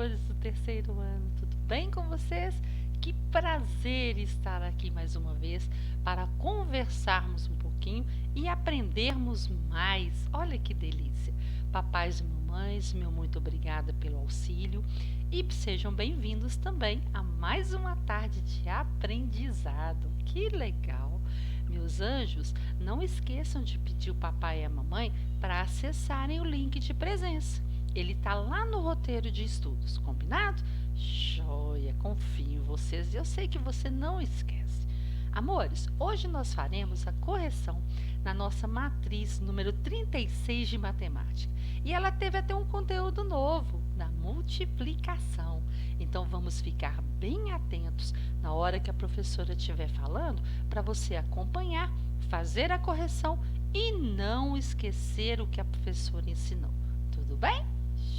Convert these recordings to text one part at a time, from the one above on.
professores do terceiro ano, tudo bem com vocês? Que prazer estar aqui mais uma vez para conversarmos um pouquinho e aprendermos mais. Olha que delícia! Papais e mamães, meu muito obrigada pelo auxílio e sejam bem-vindos também a mais uma tarde de aprendizado. Que legal! Meus anjos, não esqueçam de pedir o papai e a mamãe para acessarem o link de presença. Ele está lá no roteiro de estudos, combinado? Joia, confio em vocês e eu sei que você não esquece. Amores, hoje nós faremos a correção na nossa matriz número 36 de matemática. E ela teve até um conteúdo novo, da multiplicação. Então vamos ficar bem atentos na hora que a professora estiver falando para você acompanhar, fazer a correção e não esquecer o que a professora ensinou. Tudo bem?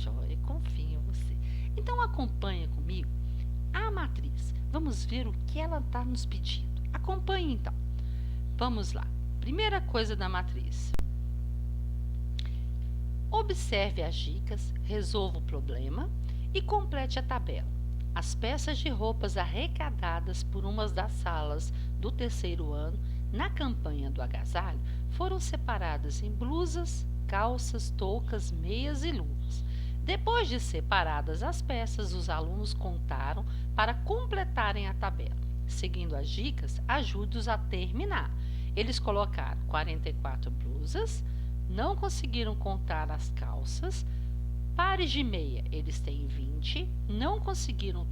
Joia, confio em você. Então acompanha comigo a matriz. Vamos ver o que ela está nos pedindo. Acompanhe então. Vamos lá. Primeira coisa da matriz. Observe as dicas, resolva o problema e complete a tabela. As peças de roupas arrecadadas por uma das salas do terceiro ano na campanha do agasalho foram separadas em blusas, calças, toucas, meias e luvas. Depois de separadas as peças, os alunos contaram para completarem a tabela. Seguindo as dicas, ajude-os a terminar. Eles colocaram 44 blusas, não conseguiram contar as calças, pares de meia, eles têm 20, não conseguiram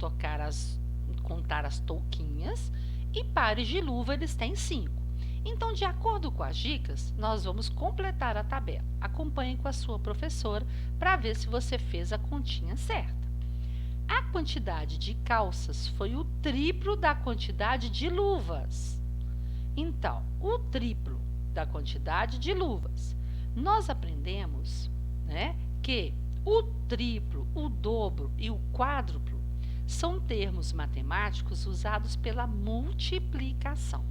contar as touquinhas e pares de luva, eles têm 5. Então, de acordo com as dicas, nós vamos completar a tabela. Acompanhe com a sua professora para ver se você fez a continha certa. A quantidade de calças foi o triplo da quantidade de luvas. Então, o triplo da quantidade de luvas. Nós aprendemos, que o triplo, o dobro e o quádruplo são termos matemáticos usados pela multiplicação.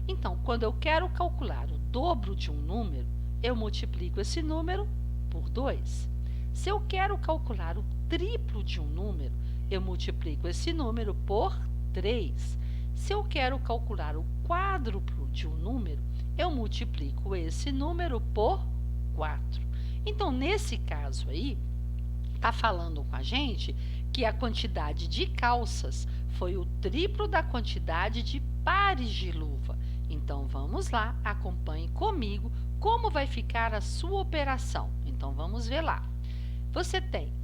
Então, quando eu quero calcular o dobro de um número, eu multiplico esse número por 2. Se eu quero calcular o triplo de um número, eu multiplico esse número por 3. Se eu quero calcular o quádruplo de um número, eu multiplico esse número por 4. Então, nesse caso aí, está falando com a gente que a quantidade de calças foi o triplo da quantidade de pares de luva. Então, vamos lá, acompanhe comigo como vai ficar a sua operação. Então, vamos ver lá.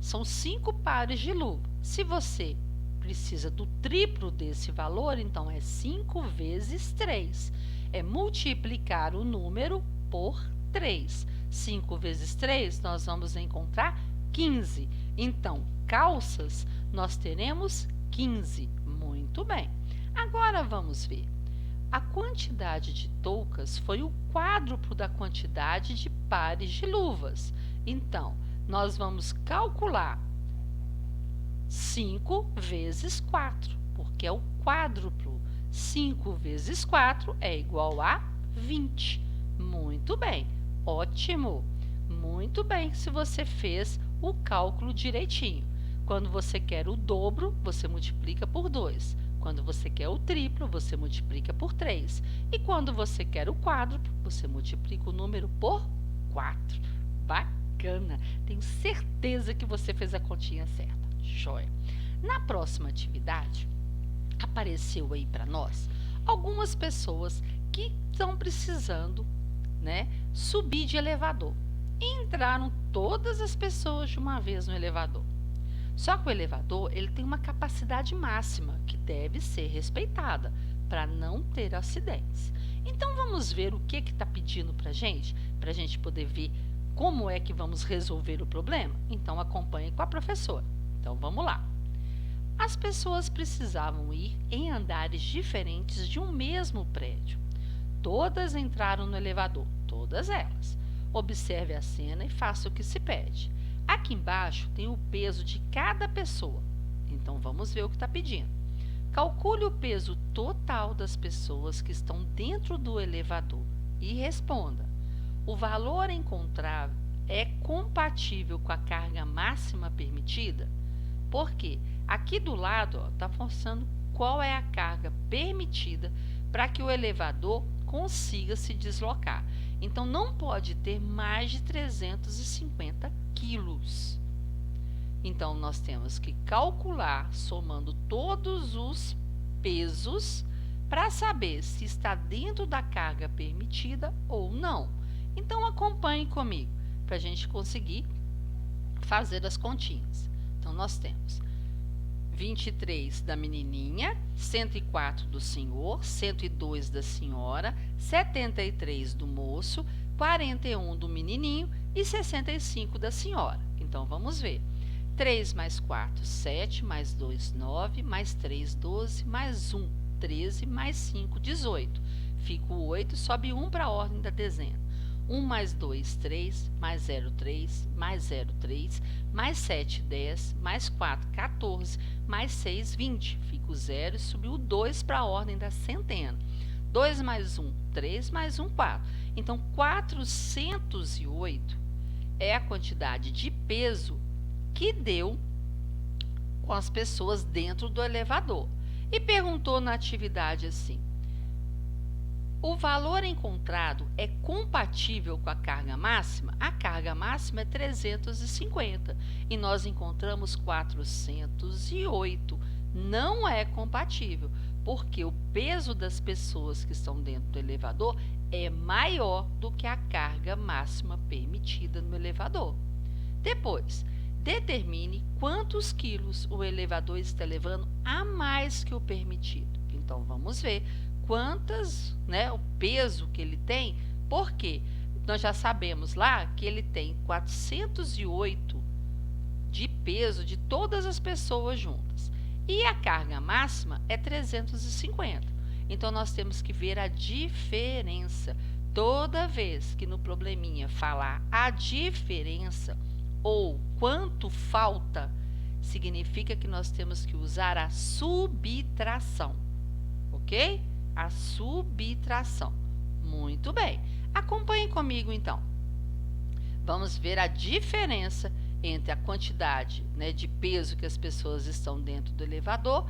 São 5 pares de luva. Se você precisa do triplo desse valor, então é 5 vezes 3. É multiplicar o número por 3. 5 vezes 3, nós vamos encontrar 15. Então, calças, nós teremos 15. Muito bem. Agora, vamos ver. A quantidade de toucas foi o quádruplo da quantidade de pares de luvas. Então, nós vamos calcular 5 vezes 4, porque é o quádruplo. 5 vezes 4 é igual a 20. Muito bem, ótimo. Muito bem se você fez o cálculo direitinho. Quando você quer o dobro, você multiplica por 2. Quando você quer o triplo, você multiplica por 3. E quando você quer o quádruplo, você multiplica o número por 4. Bacana! Tenho certeza que você fez a continha certa. Joia! Na próxima atividade, apareceu aí para nós algumas pessoas que estão precisando, subir de elevador. E entraram todas as pessoas de uma vez no elevador. Só que o elevador ele tem uma capacidade máxima que deve ser respeitada para não ter acidentes. Então, vamos ver o que está pedindo para a gente poder ver como é que vamos resolver o problema? Então, acompanhe com a professora. Então, vamos lá. As pessoas precisavam ir em andares diferentes de um mesmo prédio. Todas entraram no elevador, todas elas. Observe a cena e faça o que se pede. Aqui embaixo tem o peso de cada pessoa. Então, vamos ver o que está pedindo. Calcule o peso total das pessoas que estão dentro do elevador e responda. O valor encontrado é compatível com a carga máxima permitida? Por quê? Aqui do lado está mostrando qual é a carga permitida para que o elevador consiga se deslocar. Então, não pode ter mais de 350 quilos. Então, nós temos que calcular, somando todos os pesos, para saber se está dentro da carga permitida ou não. Então, acompanhe comigo, para a gente conseguir fazer as continhas. Então, nós temos 23 da menininha, 104 do senhor, 102 da senhora, 73 do moço, 41 do menininho e 65 da senhora. Então, vamos ver. 3 mais 4, 7, mais 2, 9, mais 3, 12, mais 1, 13, mais 5, 18. Fica o 8, sobe 1 para a ordem da dezena. 1 mais 2, 3, mais 0, 3, mais 0, 3, mais 7, 10, mais 4, 14, mais 6, 20. Fica o 0 e subiu o 2 para a ordem da centena. 2 mais 1, 3, mais 1, 4. Então, 408 é a quantidade de peso que deu com as pessoas dentro do elevador. E perguntou na atividade assim: o valor encontrado é compatível com a carga máxima? A carga máxima é 350 e nós encontramos 408. Não é compatível, porque o peso das pessoas que estão dentro do elevador é maior do que a carga máxima permitida no elevador. Depois, determine quantos quilos o elevador está levando a mais que o permitido. Então, vamos ver quantas, o peso que ele tem, porque nós já sabemos lá que ele tem 408 de peso de todas as pessoas juntas. E a carga máxima é 350. Então, nós temos que ver a diferença. Toda vez que no probleminha falar a diferença ou quanto falta, significa que nós temos que usar a subtração, ok? A subtração. Muito bem. Acompanhe comigo, então. Vamos ver a diferença entre a quantidade, de peso que as pessoas estão dentro do elevador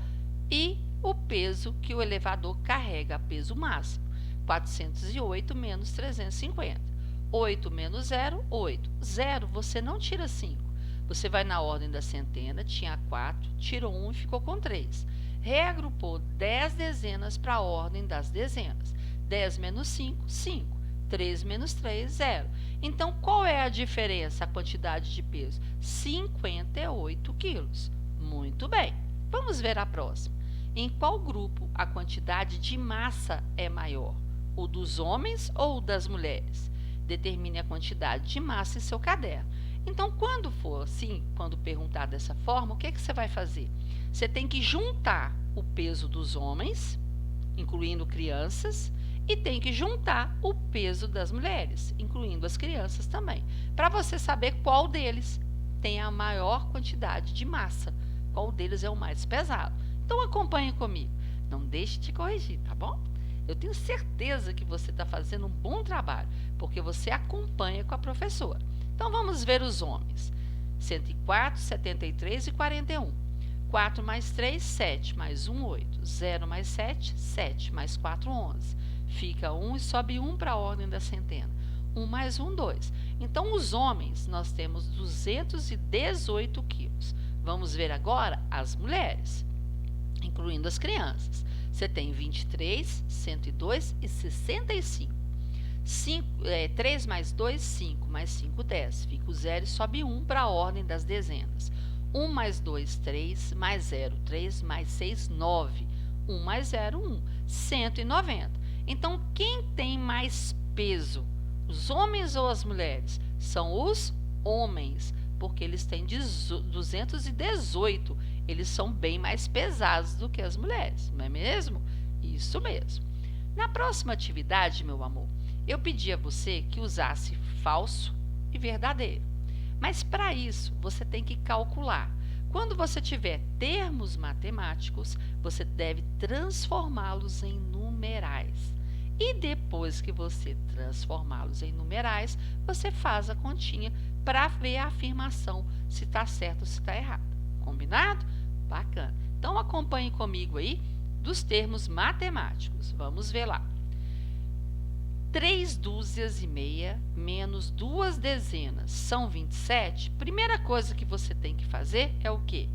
e o peso que o elevador carrega, peso máximo. 408 menos 350. 8 menos 0, 8. 0, você não tira 5. Você vai na ordem da centena, tinha 4, tirou 1 e ficou com 3. Reagrupou 10 dezenas para a ordem das dezenas. 10 menos 5, 5. 3 menos 3, 0. Então, qual é a diferença, a quantidade de peso? 58 quilos. Muito bem. Vamos ver a próxima. Em qual grupo a quantidade de massa é maior? O dos homens ou o das mulheres? Determine a quantidade de massa em seu caderno. Então, quando for assim, quando perguntar dessa forma, o que você vai fazer? Você tem que juntar o peso dos homens, incluindo crianças, e tem que juntar o peso das mulheres, incluindo as crianças também, para você saber qual deles tem a maior quantidade de massa, qual deles é o mais pesado. Então, acompanhe comigo. Não deixe de corrigir, tá bom? Eu tenho certeza que você está fazendo um bom trabalho, porque você acompanha com a professora. Então, vamos ver os homens. 104, 73 e 41. 4 mais 3, 7, mais 1, 8. 0 mais 7, 7, mais 4, 11. Fica 1 e sobe 1 para a ordem da centena. 1 mais 1, 2. Então, os homens, nós temos 218 quilos. Vamos ver agora as mulheres, incluindo as crianças. Você tem 23, 102 e 65. 3 mais 2, 5, mais 5, 10. Fica o 0 e sobe 1 para a ordem das dezenas. 1 mais 2, 3, mais 0, 3, mais 6, 9. 1 mais 0, 1. 190. Então, quem tem mais peso? Os homens ou as mulheres? São os homens, porque eles têm 218. Eles são bem mais pesados do que as mulheres, não é mesmo? Isso mesmo. Na próxima atividade, meu amor, eu pedi a você que usasse falso e verdadeiro. Mas para isso, você tem que calcular. Quando você tiver termos matemáticos, você deve transformá-los em numerais. E depois que você transformá-los em numerais, você faz a continha para ver a afirmação se está certo ou se está errado. Combinado? Bacana. Então, acompanhe comigo aí dos termos matemáticos. Vamos ver lá. 3 dúzias e meia menos 2 dezenas são 27. Primeira coisa que você tem que fazer é o quê?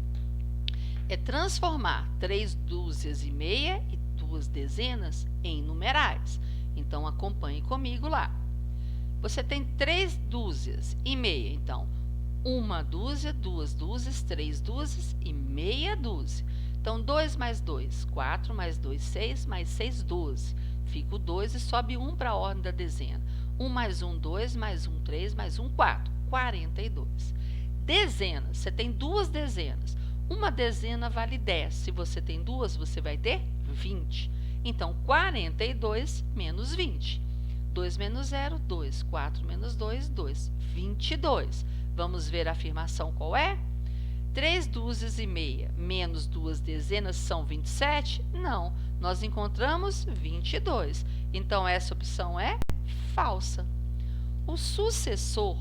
É transformar 3 dúzias e meia e 2 dezenas em numerais. Então, acompanhe comigo lá. Você tem 3 dúzias e meia. Então, 1 dúzia, 2 dúzias, 3 dúzias e meia dúzia. Então, 2 mais 2, 4 mais 2, 6 mais 6, 12. Fica o 2 e sobe 1 para a ordem da dezena. 1 mais 1, 2, mais 1, 3, mais 1, 4. 42. Dezenas. Você tem 2 dezenas. Uma dezena vale 10. Se você tem 2, você vai ter 20. Então, 42 menos 20. 2 menos 0, 2. 4 menos 2, 2. 22. Vamos ver a afirmação qual é? 3 dúzias e meia menos 2 dezenas são 27? Não, nós encontramos 22. Então, essa opção é falsa. O sucessor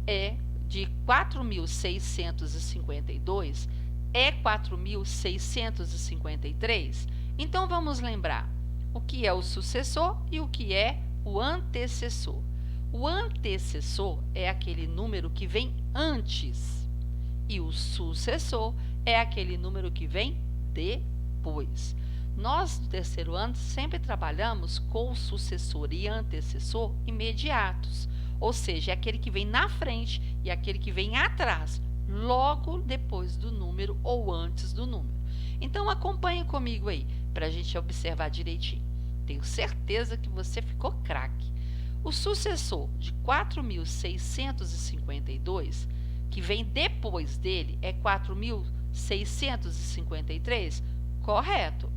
é de 4.652 é 4.653? Então, vamos lembrar o que é o sucessor e o que é o antecessor. O antecessor é aquele número que vem antes e o sucessor é aquele número que vem depois. Nós, no terceiro ano, sempre trabalhamos com o sucessor e antecessor imediatos, ou seja, é aquele que vem na frente e aquele que vem atrás, logo depois do número ou antes do número. Então, acompanhe comigo aí, para a gente observar direitinho. Tenho certeza que você ficou craque. O sucessor de 4.652, que vem depois dele, é 4.653? Correto.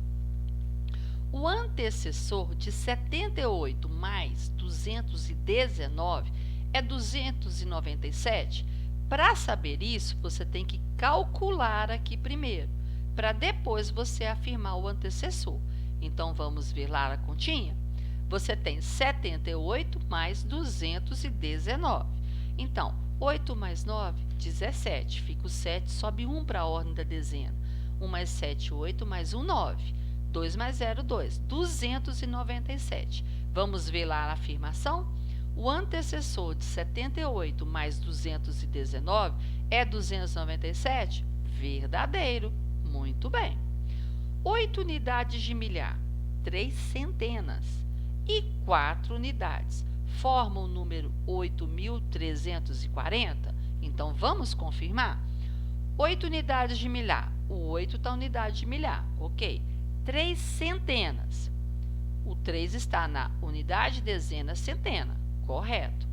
O antecessor de 78 mais 219 é 297? Para saber isso, você tem que calcular aqui primeiro, para depois você afirmar o antecessor. Então, vamos ver lá a continha? Você tem 78 mais 219. Então, 8 mais 9, 17. Fica o 7, sobe 1 para a ordem da dezena. 1 mais 7, 8, mais 1, 9. 2 mais 0, 2. 297. Vamos ver lá a afirmação? O antecessor de 78 mais 219 é 297? Verdadeiro. Muito bem. 8 unidades de milhar, 3 centenas e 4 unidades formam o número 8.340? Então, vamos confirmar? 8 unidades de milhar. O 8 está unidade de milhar, ok? 3 centenas. O 3 está na unidade, dezena, centena, correto.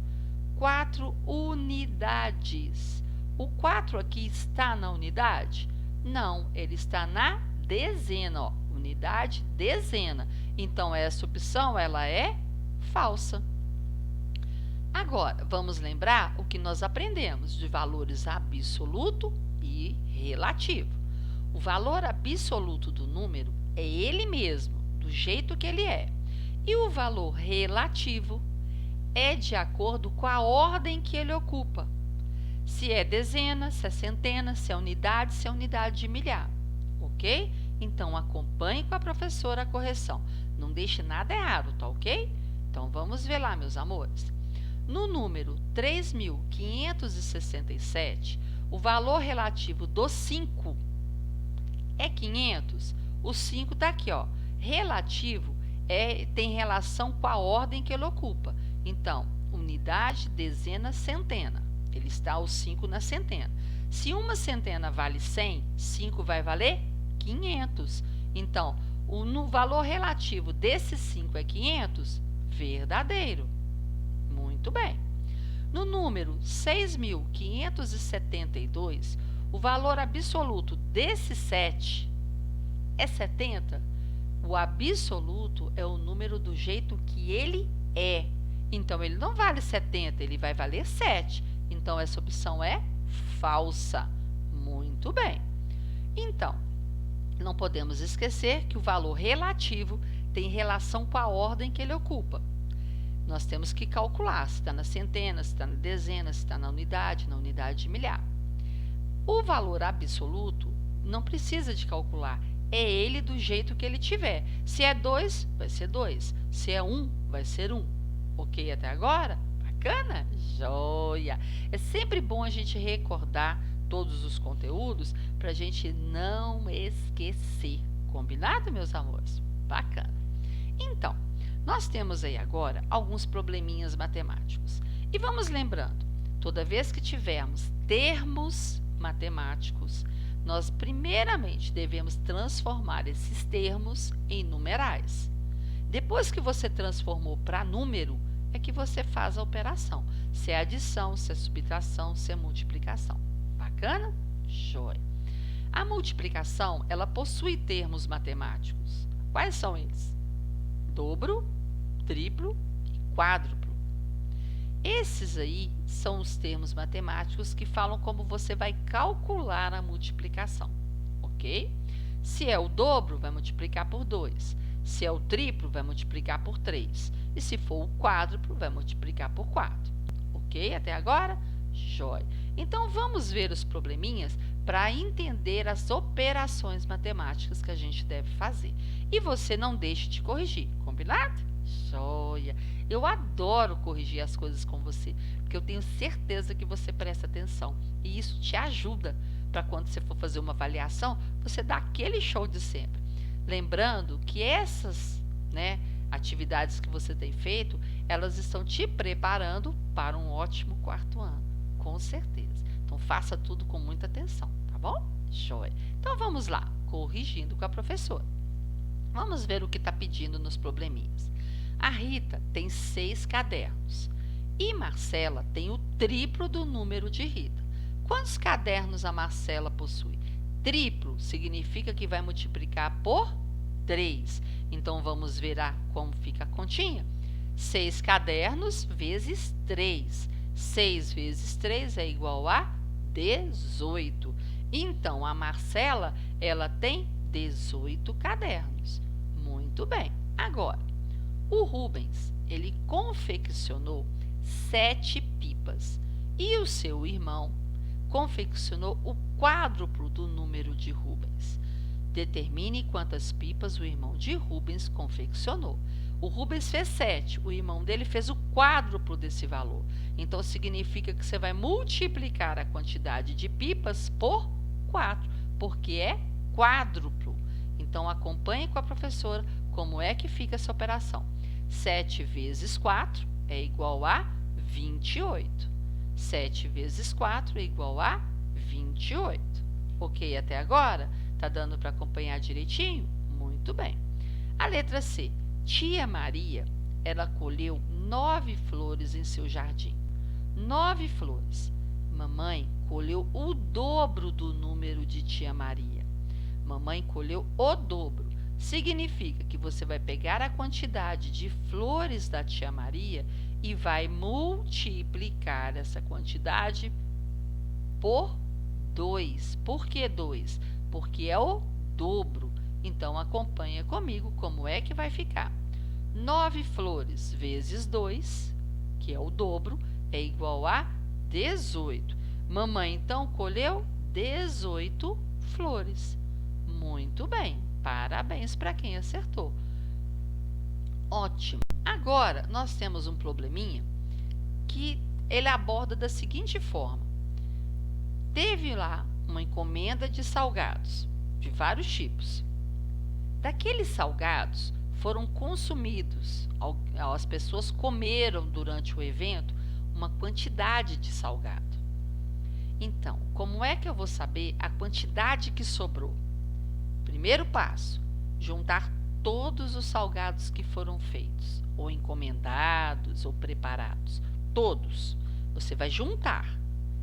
4 unidades. O 4 aqui está na unidade? Não, ele está na dezena, ó, unidade, dezena. Então, essa opção ela é falsa. Agora, vamos lembrar o que nós aprendemos de valores absoluto e relativo. O valor absoluto do número é ele mesmo, do jeito que ele é. E o valor relativo é de acordo com a ordem que ele ocupa. Se é dezena, se é centena, se é unidade de milhar. Ok? Então, acompanhe com a professora a correção. Não deixe nada errado, tá ok? Então, vamos ver lá, meus amores. No número 3.567, o valor relativo do 5 é 500. O 5 está aqui, ó. Relativo tem relação com a ordem que ele ocupa. Então, unidade, dezena, centena. Ele está o 5 na centena. Se uma centena vale 100, 5 vai valer 500. Então, no valor relativo desse 5 é 500? Verdadeiro. Muito bem. No número 6.572, o valor absoluto desse 7 é 70? O absoluto é o número do jeito que ele é. Então, ele não vale 70, ele vai valer 7. Então, essa opção é falsa. Muito bem. Então, não podemos esquecer que o valor relativo tem relação com a ordem que ele ocupa. Nós temos que calcular se está na centena, se está na dezena, se está na unidade de milhar. O valor absoluto não precisa de calcular, é ele do jeito que ele tiver. Se é 2, vai ser 2. Se é 1, vai ser 1. Ok até agora? Bacana? Joia! É sempre bom a gente recordar todos os conteúdos para a gente não esquecer. Combinado, meus amores? Bacana. Então, nós temos aí agora alguns probleminhas matemáticos. E vamos lembrando, toda vez que tivermos termos matemáticos, nós primeiramente devemos transformar esses termos em numerais. Depois que você transformou para número, é que você faz a operação. Se é adição, se é subtração, se é multiplicação. Bacana? Joia! A multiplicação, ela possui termos matemáticos. Quais são eles? Dobro, triplo e quádruplo. Esses aí são os termos matemáticos que falam como você vai calcular a multiplicação, ok? Se é o dobro, vai multiplicar por 2. Se é o triplo, vai multiplicar por 3. E se for o quádruplo, vai multiplicar por 4. Ok? Até agora? Jóia! Então, vamos ver os probleminhas para entender as operações matemáticas que a gente deve fazer. E você não deixe de corrigir, combinado? Joia! Eu adoro corrigir as coisas com você, porque eu tenho certeza que você presta atenção. E isso te ajuda para quando você for fazer uma avaliação, você dá aquele show de sempre. Lembrando que essas, atividades que você tem feito, elas estão te preparando para um ótimo quarto ano, com certeza. Então, faça tudo com muita atenção, tá bom? Joia! Então, vamos lá, corrigindo com a professora. Vamos ver o que está pedindo nos probleminhas. A Rita tem 6 cadernos e Marcela tem o triplo do número de Rita. Quantos cadernos a Marcela possui? Triplo significa que vai multiplicar por 3. Então, vamos ver como fica a continha. 6 cadernos vezes 3. 6 vezes 3 é igual a 18. Então, a Marcela, ela tem 18 cadernos. Muito bem. Agora, o Rubens, ele confeccionou 7 pipas e o seu irmão confeccionou o quádruplo do número de Rubens. Determine quantas pipas o irmão de Rubens confeccionou. O Rubens fez 7, o irmão dele fez o quádruplo desse valor. Então, significa que você vai multiplicar a quantidade de pipas por 4, porque é quádruplo. Então, acompanhe com a professora como é que fica essa operação. 7 vezes 4 é igual a 28. 7 vezes 4 é igual a 28. Ok até agora? Tá dando para acompanhar direitinho? Muito bem. A letra C. Tia Maria, ela colheu 9 flores em seu jardim. 9 flores. Mamãe colheu o dobro do número de tia Maria. Mamãe colheu o dobro. Significa que você vai pegar a quantidade de flores da tia Maria e vai multiplicar essa quantidade por 2. Por que 2? Porque é o dobro. Então, acompanha comigo como é que vai ficar. 9 flores vezes 2, que é o dobro, é igual a 18. Mamãe, então, colheu 18 flores. Muito bem. Parabéns para quem acertou. Ótimo. Agora, nós temos um probleminha que ele aborda da seguinte forma. Teve lá uma encomenda de salgados, de vários tipos. Daqueles salgados foram consumidos, as pessoas comeram durante o evento uma quantidade de salgado. Então, como é que eu vou saber a quantidade que sobrou? Primeiro passo, juntar todos os salgados que foram feitos, ou encomendados, ou preparados. Todos. Você vai juntar.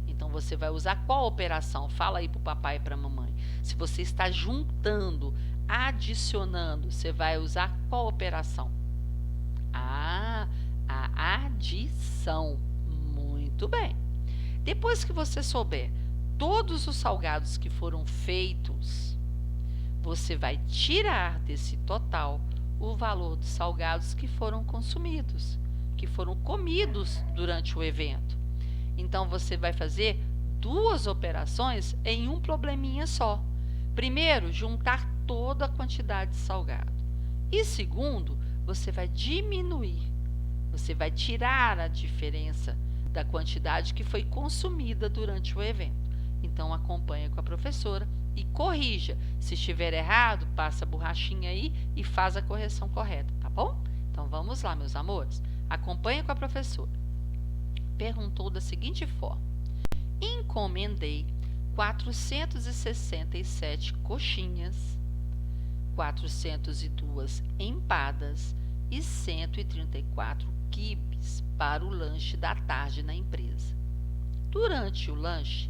Então, você vai usar qual operação? Fala aí para o papai e para a mamãe. Se você está juntando, adicionando, você vai usar qual operação? A adição. Muito bem. Depois que você souber todos os salgados que foram feitos, você vai tirar desse total o valor dos salgados que foram consumidos, que foram comidos durante o evento. Então, você vai fazer duas operações em um probleminha só. Primeiro, juntar toda a quantidade de salgado. E segundo, você vai diminuir, você vai tirar a diferença da quantidade que foi consumida durante o evento. Então, acompanhe com a professora e corrija. Se estiver errado, passa a borrachinha aí e faz a correção correta, tá bom? Então, vamos lá, meus amores. Acompanhe com a professora. Perguntou da seguinte forma: encomendei 467 coxinhas, 402 empadas e 134 quibes para o lanche da tarde na empresa. Durante o lanche,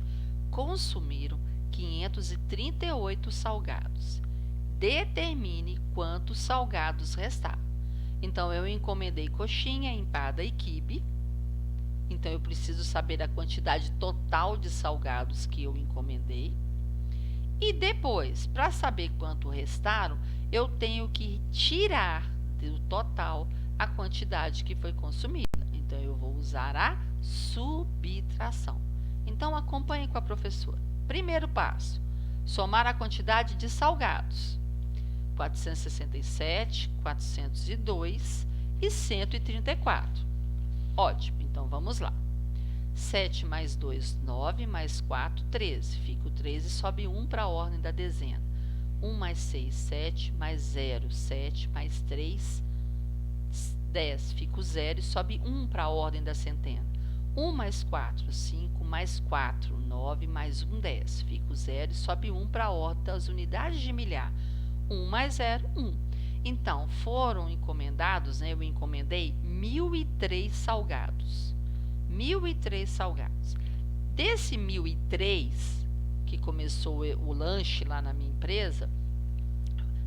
consumiram 538 salgados. Determine quantos salgados restaram. Então, eu encomendei coxinha, empada e quibe. Então, eu preciso saber a quantidade total de salgados que eu encomendei. E depois, para saber quanto restaram, eu tenho que tirar do total a quantidade que foi consumida. Então, eu vou usar a subtração. Então, acompanhe com a professora. Primeiro passo: somar a quantidade de salgados. 467, 402 e 134. Ótimo, então vamos lá. 7 mais 2, 9, mais 4, 13. Fica o 13 sobe 1 para a ordem da dezena. 1 mais 6, 7, mais 0, 7, mais 3, 10. Fica o 0 e sobe 1 para a ordem da centena. 1 mais 4, 5, mais 4, 9, mais 1, 10. Fica o 0 e sobe 1 para a ordem das unidades de milhar. 1 mais 0, 1. Então, foram encomendados, eu encomendei 1.003 salgados. 1.003 salgados. Desse 1.003, que começou o lanche lá na minha empresa,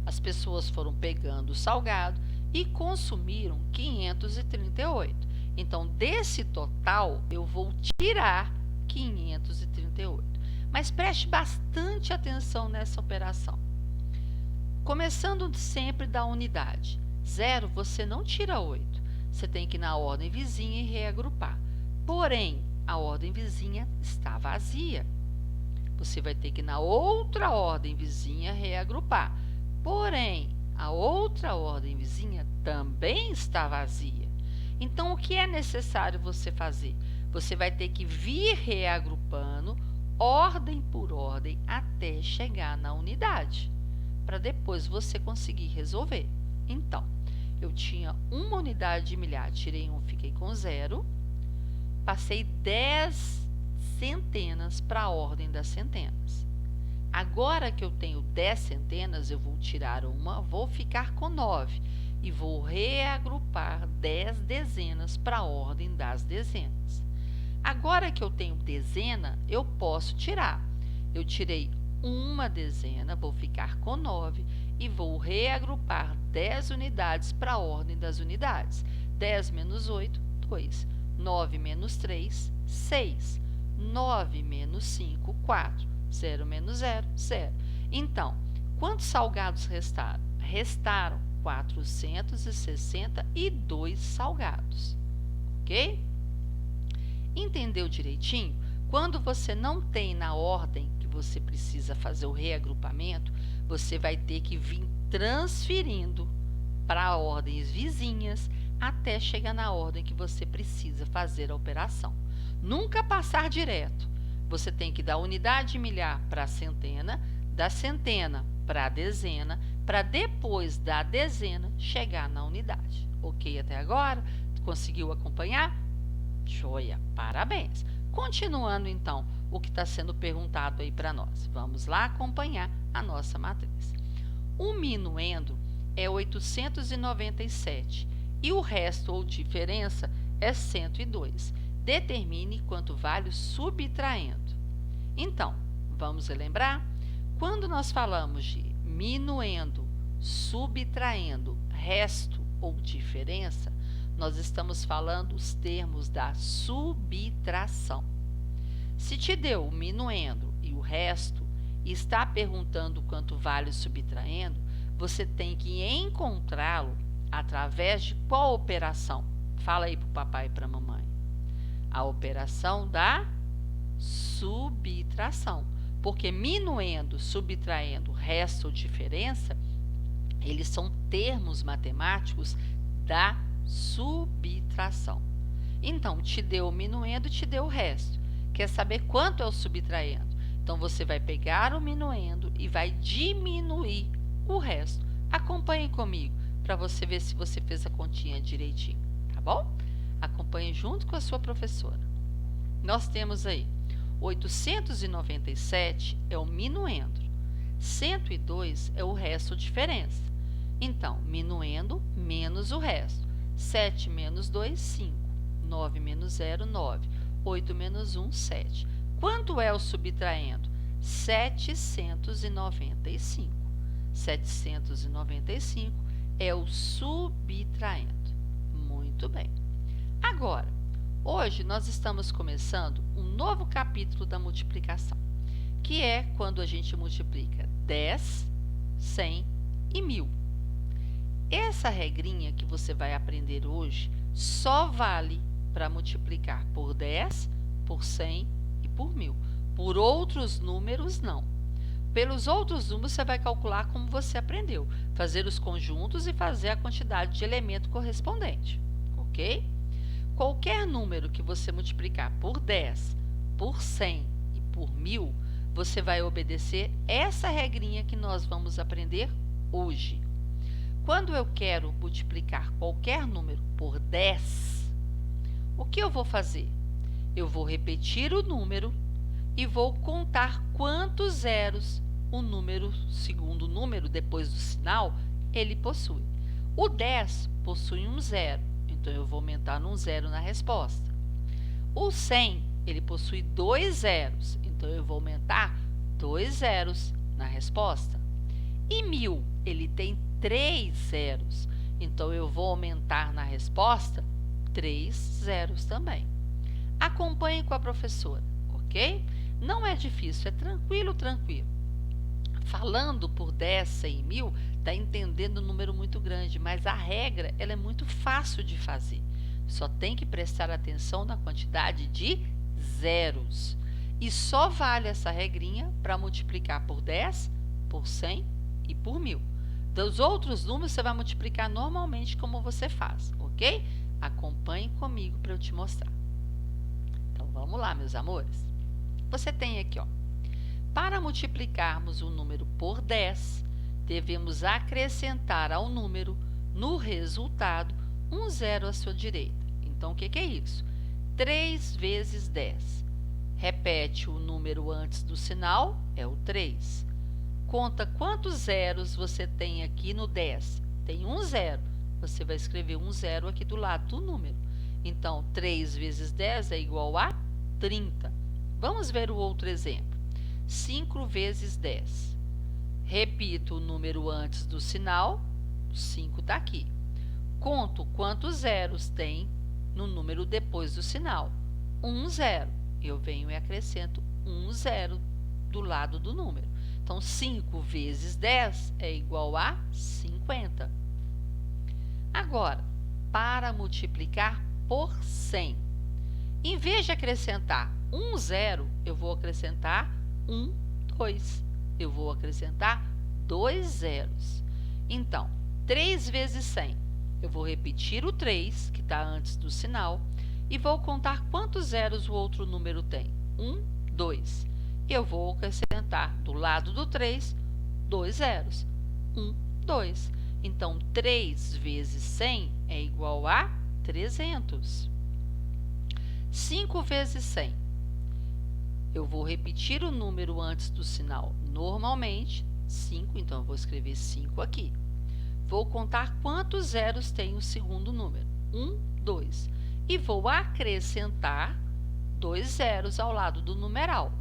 as pessoas foram pegando o salgado e consumiram 538. Então, desse total, eu vou tirar 538. Mas preste bastante atenção nessa operação. Começando sempre da unidade. 0, você não tira 8. Você tem que ir na ordem vizinha e reagrupar. Porém, a ordem vizinha está vazia. Você vai ter que ir na outra ordem vizinha reagrupar. Porém, a outra ordem vizinha também está vazia. Então, o que é necessário você fazer? Você vai ter que vir reagrupando ordem por ordem até chegar na unidade, para depois você conseguir resolver. Então, eu tinha uma unidade de milhar, tirei 1, fiquei com 0. Passei 10 centenas para a ordem das centenas. Agora que eu tenho 10 centenas, eu vou tirar uma, vou ficar com 9 e vou reagrupar 10 dezenas para a ordem das dezenas. Agora que eu tenho dezena, eu posso tirar. Eu tirei uma dezena, vou ficar com 9 e vou reagrupar 10 unidades para a ordem das unidades. 10 menos 8, 2. 9 menos 3, 6. 9 menos 5, 4. 0 menos 0, 0. Então, quantos salgados restaram? Restaram 462 salgados. Ok? Entendeu direitinho? Quando você não tem na ordem que você precisa fazer o reagrupamento, você vai ter que vir transferindo para ordens vizinhas até chegar na ordem que você precisa fazer a operação. Nunca passar direto. Você tem que dar unidade de milhar para a centena, da centena para a dezena, para depois da dezena chegar na unidade. Ok até agora? Conseguiu acompanhar? Joia! Parabéns! Continuando, então, o que está sendo perguntado aí para nós. Vamos lá acompanhar a nossa matriz. O minuendo é 897 e o resto ou diferença é 102. Determine quanto vale o subtraindo. Então, vamos relembrar? Quando nós falamos de minuendo, subtraindo, resto ou diferença, nós estamos falando os termos da subtração. Se te deu o minuendo e o resto e está perguntando quanto vale o subtraindo, você tem que encontrá-lo através de qual operação? Fala aí para o papai e para a mamãe. A operação da subtração. Porque minuendo, subtraindo, resto ou diferença, eles são termos matemáticos da subtração. Então, te deu o minuendo, te deu o resto. Quer saber quanto é o subtraindo? Então, você vai pegar o minuendo e vai diminuir o resto. Acompanhe comigo para você ver se você fez a continha direitinho, tá bom? Acompanhe junto com a sua professora. Nós temos aí 897 é o minuendo, 102 é o resto ou diferença. Então, minuendo menos o resto. 7 menos 2, 5. 9 menos 0, 9. 8 menos 1, 7. Quanto é o subtraindo? 795. 795 é o subtraindo. Muito bem. Agora, hoje nós estamos começando um novo capítulo da multiplicação, que é quando a gente multiplica 10, 100 e 1000. Essa regrinha que você vai aprender hoje só vale para multiplicar por 10, por 100 e por 1000. Por outros números, não. Pelos outros números, você vai calcular como você aprendeu, fazer os conjuntos e fazer a quantidade de elemento correspondente, ok? Qualquer número que você multiplicar por 10, por 100 e por 1000, você vai obedecer essa regrinha que nós vamos aprender hoje. Quando eu quero multiplicar qualquer número por 10, o que eu vou fazer? Eu vou repetir o número e vou contar quantos zeros o número, segundo número, depois do sinal, ele possui. O 10 possui um zero, então eu vou aumentar um zero na resposta. O 100, ele possui 2 zeros, então eu vou aumentar 2 zeros na resposta. E 1000, ele tem 3 zeros, então eu vou aumentar na resposta 3 zeros também. Acompanhe com a professora, ok? Não é difícil, é tranquilo, tranquilo. Falando por 10, 100 e 1000, está entendendo um número muito grande, mas a regra ela é muito fácil de fazer. Só tem que prestar atenção na quantidade de zeros. E só vale essa regrinha para multiplicar por 10, por 100 e por 1000. Dos outros números, você vai multiplicar normalmente como você faz, ok? Acompanhe comigo para eu te mostrar. Então, vamos lá, meus amores. Você tem aqui, ó. Para multiplicarmos o número por 10, devemos acrescentar ao número, no resultado, um zero à sua direita. Então, o que é isso? 3 vezes 10. Repete o número antes do sinal, é o 3. Conta quantos zeros você tem aqui no 10. Tem um zero. Você vai escrever um zero aqui do lado do número. Então, 3 vezes 10 é igual a 30. Vamos ver o outro exemplo. 5 vezes 10. Repito o número antes do sinal, 5 está aqui. Conto quantos zeros tem no número depois do sinal. Um zero. Eu venho e acrescento um zero do lado do número. Então, 5 vezes 10 é igual a 50. Agora, para multiplicar por 100, em vez de acrescentar um zero, eu vou acrescentar 2. Eu vou acrescentar 2 zeros. Então, 3 vezes 100. Eu vou repetir o 3, que está antes do sinal, e vou contar quantos zeros o outro número tem. 2. Eu vou acrescentar do lado do 3, 2 zeros. 2. Então, 3 vezes 100 é igual a 300. 5 vezes 100. Eu vou repetir o número antes do sinal normalmente, 5, então eu vou escrever 5 aqui. Vou contar quantos zeros tem o segundo número, 2. E vou acrescentar 2 zeros ao lado do numeral,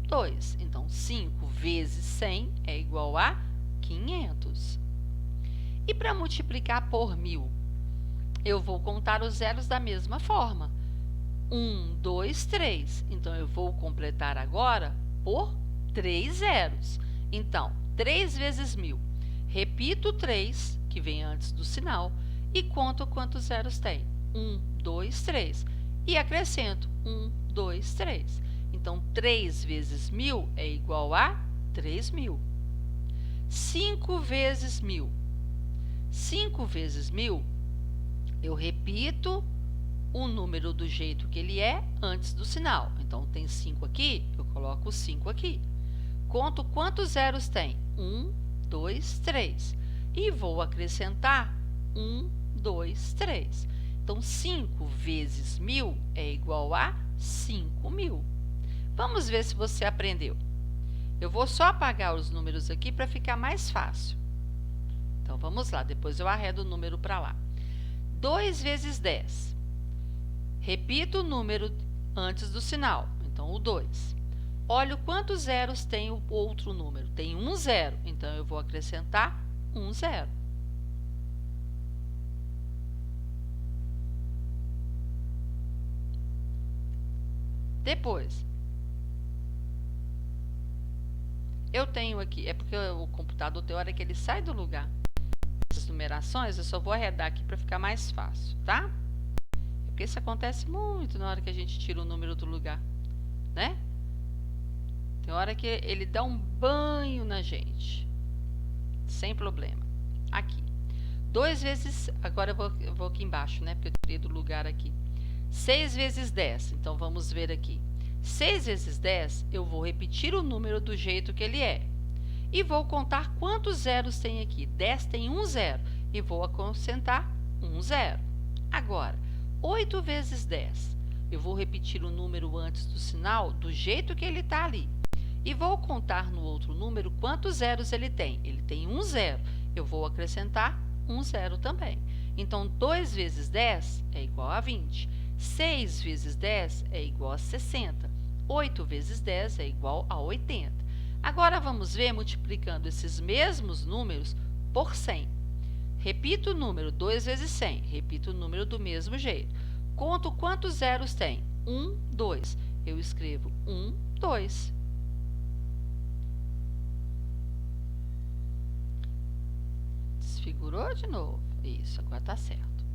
2. Então, 5 vezes 100 é igual a 500. E para multiplicar por 1000, eu vou contar os zeros da mesma forma. 2, 3. Então, eu vou completar agora por 3 zeros. Então, 3 vezes 1000. Repito o 3, que vem antes do sinal, e conto quantos zeros tem. 2, 3. E acrescento 2, 3. Então, 3 vezes 1.000 é igual a 3.000. 5 vezes 1.000. 5 vezes 1.000, eu repito o número do jeito que ele é antes do sinal. Então, tem 5 aqui, eu coloco 5 aqui. Conto quantos zeros tem? 1, 2, 3. E vou acrescentar 1, 2, 3. Então, 5 vezes 1.000 é igual a 5.000. Vamos ver se você aprendeu. Eu vou só apagar os números aqui para ficar mais fácil. Então, vamos lá. Depois eu arredo o número para lá. 2 vezes 10. Repito o número antes do sinal. Então, o 2. Olha quantos zeros tem o outro número. Tem um zero. Então, eu vou acrescentar um zero. Depois, eu tenho aqui, é porque o computador tem hora que ele sai do lugar. Essas numerações eu só vou arredar aqui para ficar mais fácil, tá? É porque isso acontece muito na hora que a gente tira o número do lugar, né? Tem hora que ele dá um banho na gente, sem problema. Aqui, 2 vezes, agora eu vou aqui embaixo, né? Porque eu tirei do lugar aqui. 6 vezes 10, então vamos ver aqui. 6 vezes 10, eu vou repetir o número do jeito que ele é. E vou contar quantos zeros tem aqui. 10 tem um zero e vou acrescentar um zero. Agora, 8 vezes 10, eu vou repetir o número antes do sinal do jeito que ele está ali. E vou contar no outro número quantos zeros ele tem. Ele tem um zero, eu vou acrescentar um zero também. Então, 2 vezes 10 é igual a 20. 6 vezes 10 é igual a 60. 8 vezes 10 é igual a 80. Agora, vamos ver multiplicando esses mesmos números por 100. Repito o número 2 vezes 100. Repito o número do mesmo jeito. Conto quantos zeros tem. 1, 2. Eu escrevo 1, 2. Desfigurou de novo. Isso, agora está certo.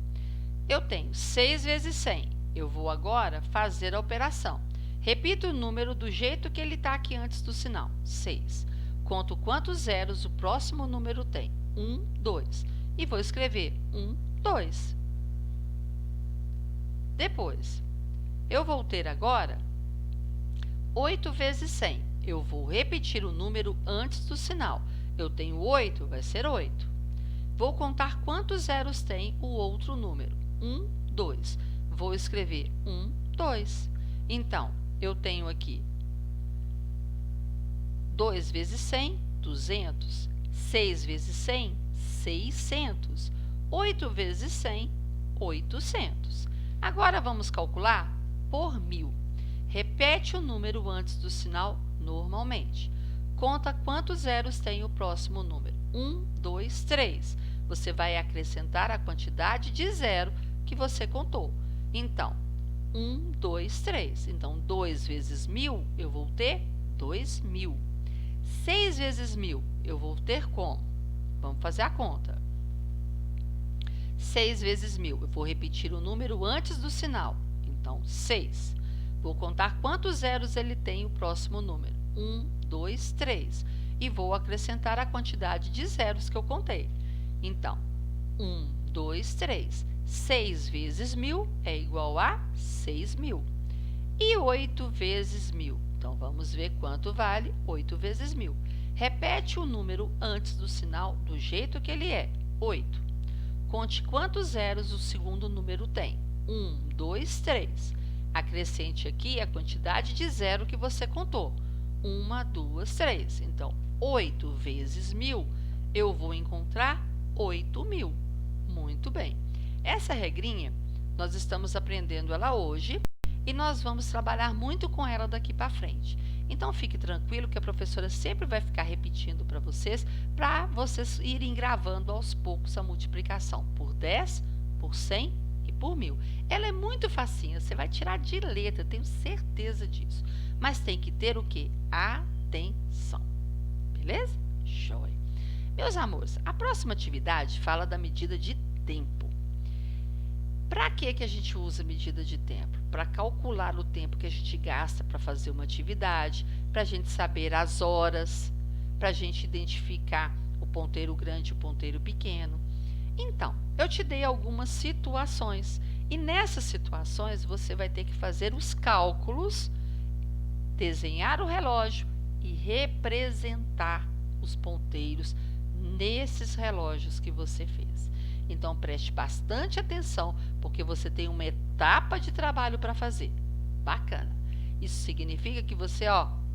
Eu tenho 6 vezes 100. Eu vou agora fazer a operação. Repito o número do jeito que ele está aqui antes do sinal. 6. Conto quantos zeros o próximo número tem. 1, 2. E vou escrever 1, 2. Depois, eu vou ter agora 8 vezes 100. Eu vou repetir o número antes do sinal. Eu tenho 8, vai ser 8. Vou contar quantos zeros tem o outro número. 1, 2. Vou escrever 1, 2. Então, eu tenho aqui 2 vezes 100, 200. 6 vezes 100, 600. 8 vezes 100, 800. Agora, vamos calcular por 1.000. Repete o número antes do sinal normalmente. Conta quantos zeros tem o próximo número. 1, 2, 3. Você vai acrescentar a quantidade de zero que você contou. Então, 1, 2, 3. Então, 2 vezes 1.000, eu vou ter 2.000. 6 vezes 1.000, eu vou ter como? Vamos fazer a conta. 6 vezes 1.000, eu vou repetir o número antes do sinal. Então, 6. Vou contar quantos zeros ele tem o próximo número. 1, 2, 3. E vou acrescentar a quantidade de zeros que eu contei. Então, 1, 2, 3. 6 vezes 1.000 é igual a 6.000. E 8 vezes 1.000? Então, vamos ver quanto vale 8 vezes 1.000. Repete o número antes do sinal do jeito que ele é, 8. Conte quantos zeros o segundo número tem. 1, 2, 3. Acrescente aqui a quantidade de zero que você contou. 1, 2, 3. Então, 8 vezes 1.000, eu vou encontrar 8.000. Muito bem. Essa regrinha, nós estamos aprendendo ela hoje e nós vamos trabalhar muito com ela daqui para frente. Então, fique tranquilo que a professora sempre vai ficar repetindo para vocês irem gravando aos poucos a multiplicação por 10, por 100 e por 1.000. Ela é muito facinha, você vai tirar de letra, tenho certeza disso. Mas tem que ter o quê? Atenção. Beleza? Show! Meus amores, a próxima atividade fala da medida de tempo. Para que a gente usa medida de tempo? Para calcular o tempo que a gente gasta para fazer uma atividade, para a gente saber as horas, para a gente identificar o ponteiro grande e o ponteiro pequeno. Então, eu te dei algumas situações e nessas situações você vai ter que fazer os cálculos, desenhar o relógio e representar os ponteiros nesses relógios que você fez. Então preste bastante atenção, porque você tem uma etapa de trabalho para fazer. Bacana. Isso significa que você,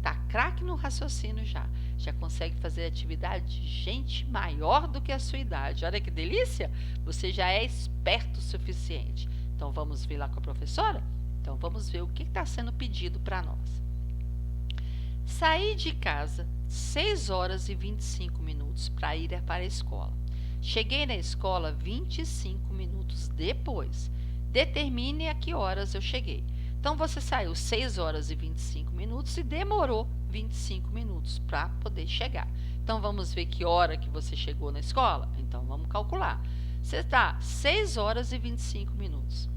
tá craque no raciocínio já consegue fazer atividade de gente maior do que a sua idade. Olha que delícia! Você já é esperto o suficiente. Então vamos ver lá com a professora? Então vamos ver o que está sendo pedido para nós. Saí de casa 6 horas e 25 minutos para ir para a escola. Cheguei na escola 25 minutos depois. Determine a que horas eu cheguei. Então, você saiu 6 horas e 25 minutos e demorou 25 minutos para poder chegar. Então, vamos ver que hora que você chegou na escola? Então, vamos calcular. Você está 6 horas e 25 minutos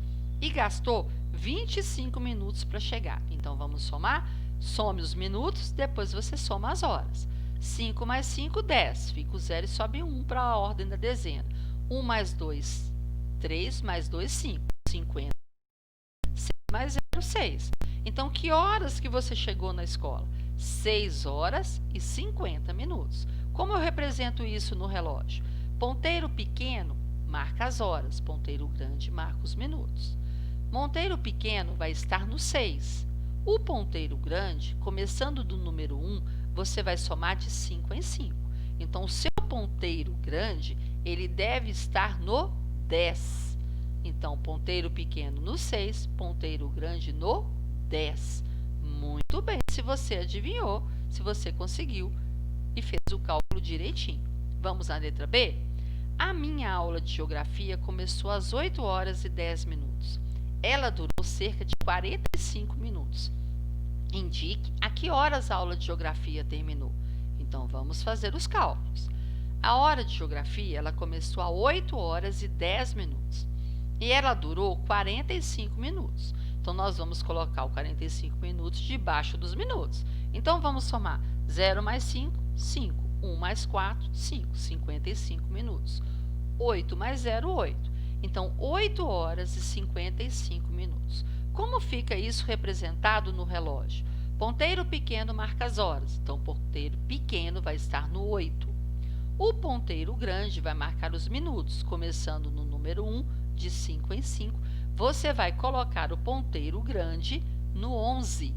e gastou 25 minutos para chegar. Então, vamos somar? Some os minutos, depois você soma as horas. 5 mais 5, 10. Fica o 0 e sobe 1 para a ordem da dezena. 1 mais 2, 3 mais 2, 5. 50. 6 mais 0, 6. Então, que horas que você chegou na escola? 6 horas e 50 minutos. Como eu represento isso no relógio? Ponteiro pequeno marca as horas, ponteiro grande marca os minutos. Ponteiro pequeno vai estar no 6. O ponteiro grande, começando do número 1, você vai somar de 5 em 5. Então, o seu ponteiro grande, ele deve estar no 10. Então, ponteiro pequeno no 6, ponteiro grande no 10. Muito bem, se você adivinhou, se você conseguiu e fez o cálculo direitinho. Vamos à letra B? A minha aula de geografia começou às 8 horas e 10 minutos. Ela durou cerca de 45 minutos. Indique a que horas a aula de geografia terminou. Então, vamos fazer os cálculos. A hora de geografia ela começou a 8 horas e 10 minutos e ela durou 45 minutos. Então, nós vamos colocar o 45 minutos debaixo dos minutos. Então, vamos somar 0 mais 5, 5. 1 mais 4, 5. 55 minutos. 8 mais 0, 8. Então, 8 horas e 55 minutos. Como fica isso representado no relógio? Ponteiro pequeno marca as horas, então o ponteiro pequeno vai estar no 8. O ponteiro grande vai marcar os minutos, começando no número 1, de 5 em 5. Você vai colocar o ponteiro grande no 11.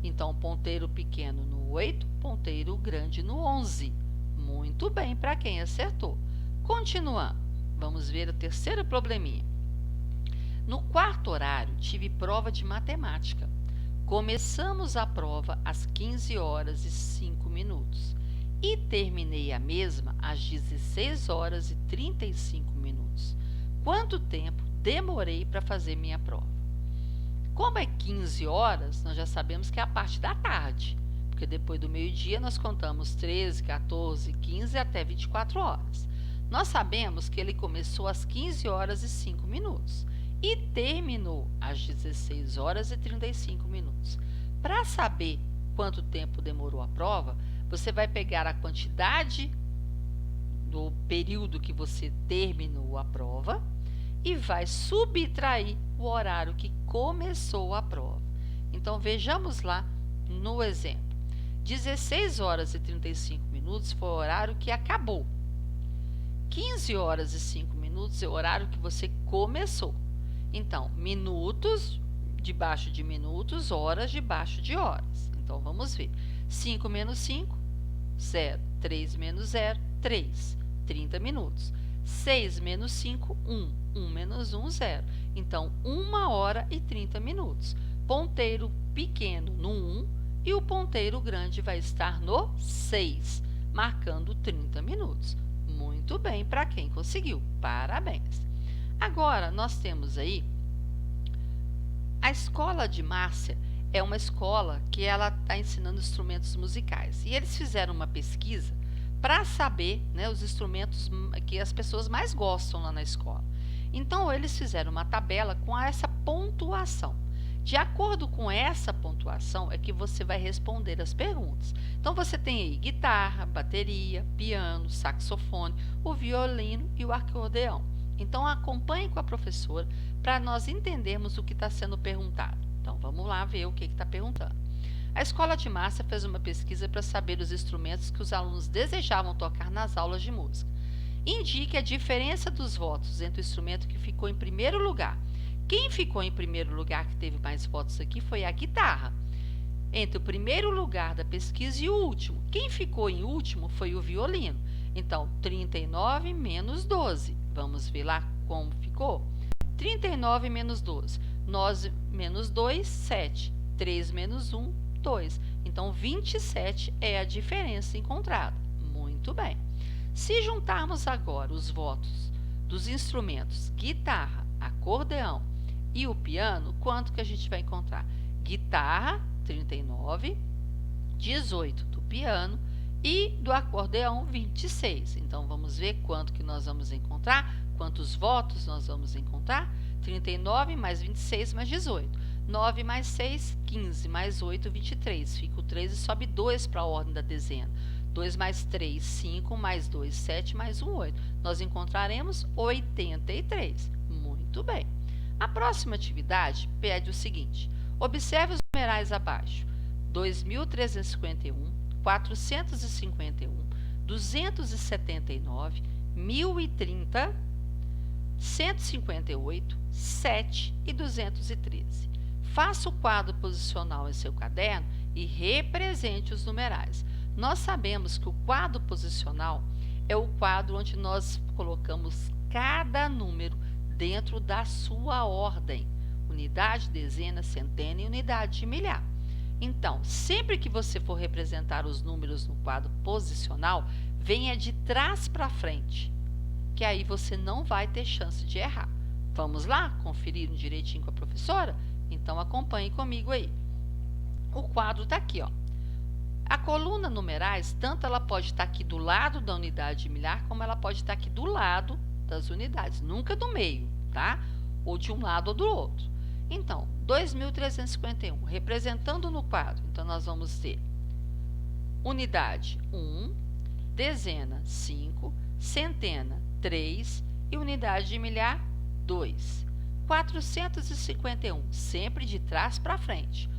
Então, ponteiro pequeno no 8, ponteiro grande no 11. Muito bem para quem acertou. Continuando, vamos ver o terceiro probleminha. No quarto horário, tive prova de matemática. Começamos a prova às 15 horas e 5 minutos e terminei a mesma às 16 horas e 35 minutos. Quanto tempo demorei para fazer minha prova? Como é 15 horas, nós já sabemos que é a parte da tarde, porque depois do meio-dia nós contamos 13, 14, 15 até 24 horas. Nós sabemos que ele começou às 15 horas e 5 minutos. E terminou às 16 horas e 35 minutos. Para saber quanto tempo demorou a prova, você vai pegar a quantidade do período que você terminou a prova e vai subtrair o horário que começou a prova. Então, vejamos lá no exemplo. 16 horas e 35 minutos foi o horário que acabou. 15 horas e 5 minutos é o horário que você começou. Então, minutos debaixo de minutos, horas debaixo de horas. Então, vamos ver. 5 menos 5, 0. 3 menos 0, 3. 30 minutos. 6 menos 5, 1. 1 menos 1, 0. Então, 1 hora e 30 minutos. Ponteiro pequeno no 1 e o ponteiro grande vai estar no 6, marcando 30 minutos. Muito bem para quem conseguiu. Parabéns! Agora, nós temos aí a escola de Márcia. É uma escola que ela está ensinando instrumentos musicais. E eles fizeram uma pesquisa para saber, né, os instrumentos que as pessoas mais gostam lá na escola. Então, eles fizeram uma tabela com essa pontuação. De acordo com essa pontuação é que você vai responder as perguntas. Então, você tem aí guitarra, bateria, piano, saxofone, o violino e o acordeão. Então, acompanhe com a professora para nós entendermos o que está sendo perguntado. Então, vamos lá ver o que está perguntando. A Escola de Márcia fez uma pesquisa para saber os instrumentos que os alunos desejavam tocar nas aulas de música. Indique a diferença dos votos entre o instrumento que ficou em primeiro lugar. Quem ficou em primeiro lugar, que teve mais votos aqui, foi a guitarra. Entre o primeiro lugar da pesquisa e o último. Quem ficou em último foi o violino. Então, 39 menos 12. Vamos ver lá como ficou? 39 menos 12. 9 menos 2, 7. 3 menos 1, 2. Então, 27 é a diferença encontrada. Muito bem. Se juntarmos agora os votos dos instrumentos guitarra, acordeão e o piano, quanto que a gente vai encontrar? Guitarra, 39, 18 do piano e do acordeão, 26. Então, vamos ver quanto que nós vamos encontrar, quantos votos nós vamos encontrar? 39 mais 26 mais 18. 9 mais 6, 15, mais 8, 23. Fica o 3 e sobe 2 para a ordem da dezena. 2 mais 3, 5, mais 2, 7, mais 1, 8. Nós encontraremos 83. Muito bem. A próxima atividade pede o seguinte. Observe os numerais abaixo. 2.351, 451, 279, 1.030, 158, 7 e 213. Faça o quadro posicional em seu caderno e represente os numerais. Nós sabemos que o quadro posicional é o quadro onde nós colocamos cada número dentro da sua ordem. Unidade, dezena, centena e unidade de milhar. Então, sempre que você for representar os números no quadro posicional, venha de trás para frente, que aí você não vai ter chance de errar. Vamos lá conferir direitinho com a professora? Então, acompanhe comigo aí. O quadro está aqui, ó. A coluna numerais, tanto ela pode estar aqui do lado da unidade de milhar, como ela pode estar aqui do lado das unidades, nunca do meio, tá? Ou de um lado ou do outro. Então, 2.351, representando no quadro, então nós vamos ter unidade 1, dezena 5, centena 3 e unidade de milhar 2. 451, sempre de trás para frente.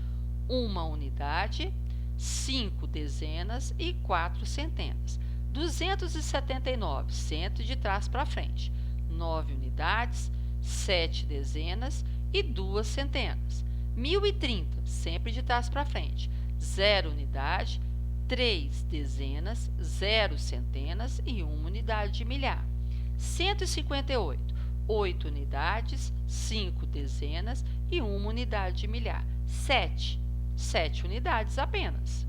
Uma unidade, 5 dezenas e 4 centenas. 279, sempre de trás para frente. 9 unidades, 7 dezenas e 2 centenas. 1.030, sempre de trás para frente. 0 unidade, 3 dezenas, 0 centenas e 1 unidade de milhar. 158, 8 unidades, 5 dezenas e 1 unidade de milhar. 7 unidades apenas.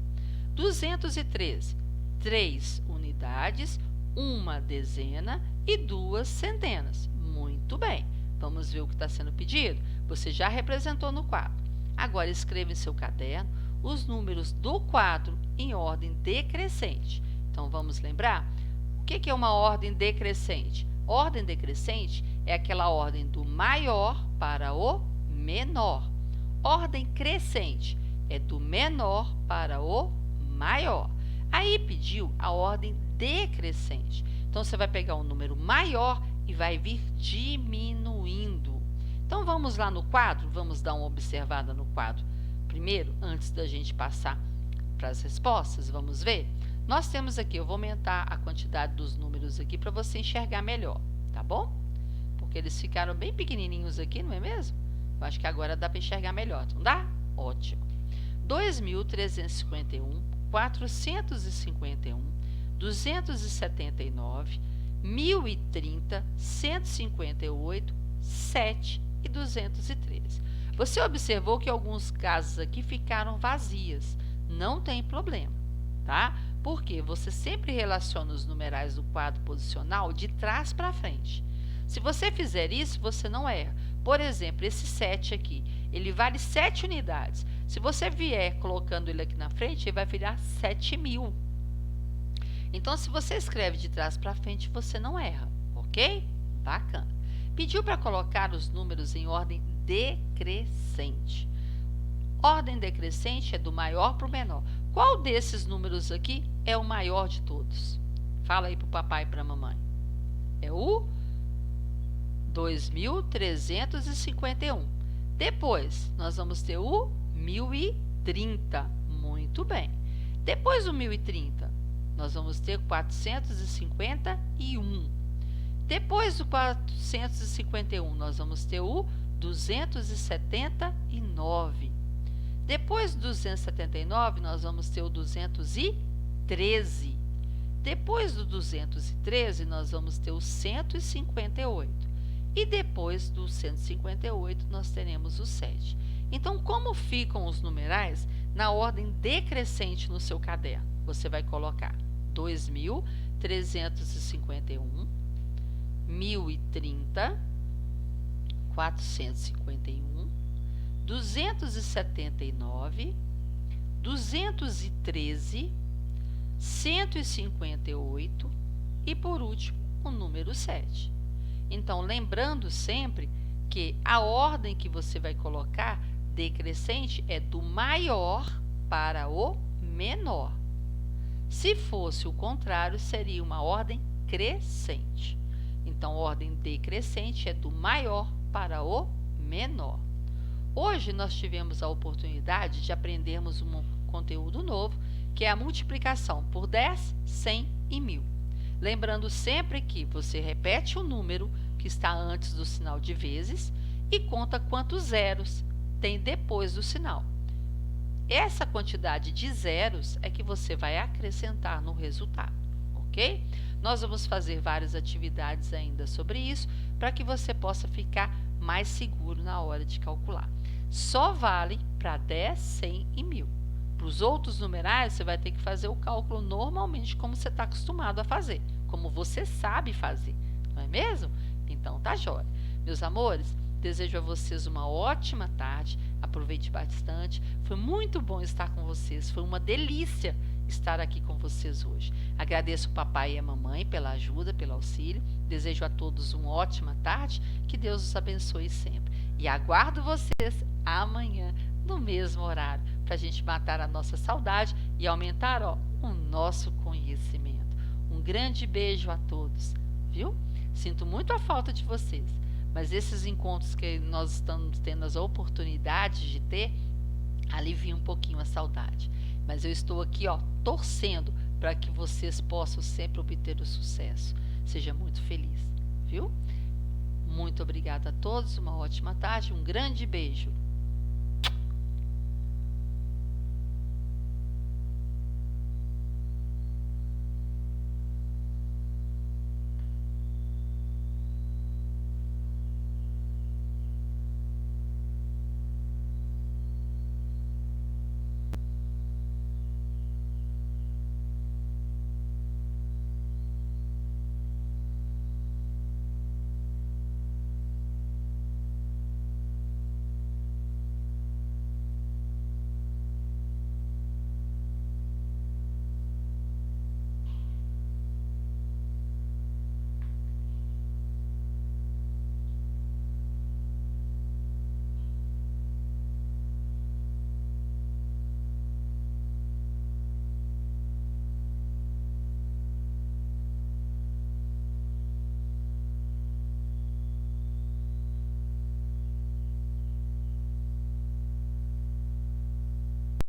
213, 3 unidades, 1 dezena e 2 centenas. Muito bem. Vamos ver o que está sendo pedido? Você já representou no quadro. Agora, escreva em seu caderno os números do quadro em ordem decrescente. Então, vamos lembrar? O que é uma ordem decrescente? Ordem decrescente é aquela ordem do maior para o menor. Ordem crescente é do menor para o maior. Aí pediu a ordem decrescente. Então, você vai pegar um número maior e vai vir diminuindo. Então, vamos lá no quadro, vamos dar uma observada no quadro primeiro, antes da gente passar para as respostas, vamos ver? Nós temos aqui, eu vou aumentar a quantidade dos números aqui para você enxergar melhor, tá bom? Porque eles ficaram bem pequenininhos aqui, não é mesmo? Eu acho que agora dá para enxergar melhor, não dá? Ótimo. 2.351, 451, 279, 1.030, 158, 7 e 213. Você observou que alguns casos aqui ficaram vazias. Não tem problema, tá? Porque você sempre relaciona os numerais do quadro posicional de trás para frente. Se você fizer isso, você não erra. Por exemplo, esse 7 aqui, ele vale 7 unidades. Se você vier colocando ele aqui na frente, ele vai virar 7.000. Então, se você escreve de trás para frente, você não erra, ok? Bacana. Pediu para colocar os números em ordem decrescente. Ordem decrescente é do maior para o menor. Qual desses números aqui é o maior de todos? Fala aí para o papai e para a mamãe. É o 2.351. Depois, nós vamos ter o 1030. Muito bem. Depois do 1030, nós vamos ter 451. Depois do 451, nós vamos ter o 279. Depois do 279, nós vamos ter o 213. Depois do 213, nós vamos ter o 158. E depois do 158, nós teremos o 7. Então, como ficam os numerais na ordem decrescente no seu caderno? Você vai colocar 2.351, 1030, 451, 279, 213, 158 e, por último, o número 7. Então, lembrando sempre que a ordem que você vai colocar decrescente é do maior para o menor. Se fosse o contrário, seria uma ordem crescente. Então, ordem decrescente é do maior para o menor. Hoje, nós tivemos a oportunidade de aprendermos um conteúdo novo, que é a multiplicação por 10, 100 e 1000. Lembrando sempre que você repete o número que está antes do sinal de vezes e conta quantos zeros tem depois do sinal. Essa quantidade de zeros é que você vai acrescentar no resultado, ok? Nós vamos fazer várias atividades ainda sobre isso para que você possa ficar mais seguro na hora de calcular. Só vale para 10, 100 e 1000. Para os outros numerais, você vai ter que fazer o cálculo normalmente como você está acostumado a fazer, como você sabe fazer, não é mesmo? Então, tá jóia. Meus amores, desejo a vocês uma ótima tarde, aproveite bastante. Foi muito bom estar com vocês, foi uma delícia estar aqui com vocês hoje. Agradeço o papai e a mamãe pela ajuda, pelo auxílio. Desejo a todos uma ótima tarde, que Deus os abençoe sempre. E aguardo vocês amanhã, no mesmo horário, para a gente matar a nossa saudade e aumentar o nosso conhecimento. Um grande beijo a todos, viu? Sinto muito a falta de vocês, mas esses encontros que nós estamos tendo as oportunidades de ter, aliviam um pouquinho a saudade. Mas eu estou aqui, torcendo para que vocês possam sempre obter o sucesso. Seja muito feliz, viu? Muito obrigada a todos, uma ótima tarde, um grande beijo.